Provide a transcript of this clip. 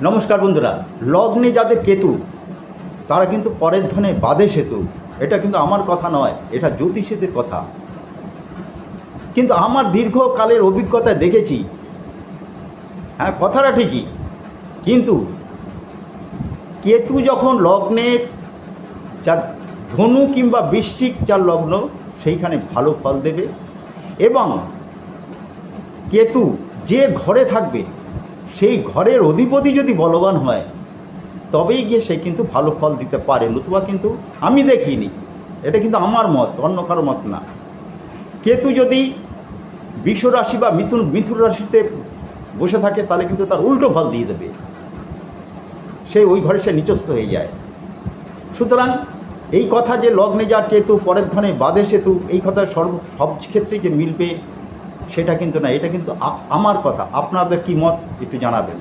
নমস্কার বন্ধুরা, লগ্নে যাদের কেতু তারা কিন্তু পরের ধনে বাদে সেতু। এটা কিন্তু আমার কথা নয়, এটা জ্যোতিষীদের কথা। কিন্তু আমার দীর্ঘকালের অভিজ্ঞতায় দেখেছি, হ্যাঁ কথাটা ঠিকই, কিন্তু কেতু যখন লগ্নের যার ধনু কিংবা বৃশ্চিক যার লগ্ন সেইখানে ভালো ফল দেবে, এবং কেতু যে ঘরে থাকবে সেই ঘরের অধিপতি যদি বলবান হয় তবেই গিয়ে সে কিন্তু ভালো ফল দিতে পারে, নতুবা কিন্তু আমি দেখিনি। এটা কিন্তু আমার মত, অন্য কারো মত না। কেতু যদি বৃষ রাশি বা মিথুন রাশিতে বসে থাকে তাহলে কিন্তু তার উল্টো ফল দিয়ে দেবে, সে ওই ঘরে সে নিচস্থ হয়ে যায়। সুতরাং এই কথা যে লগ্নে যার কেতু পরের ধনে বাদে সেতু, এই কথা সব ক্ষেত্রেই যে মিলবে সেটা কিন্তু না, এটা কিন্তু আমার কথা। আপনাদের কি মত একটু জানাবেন।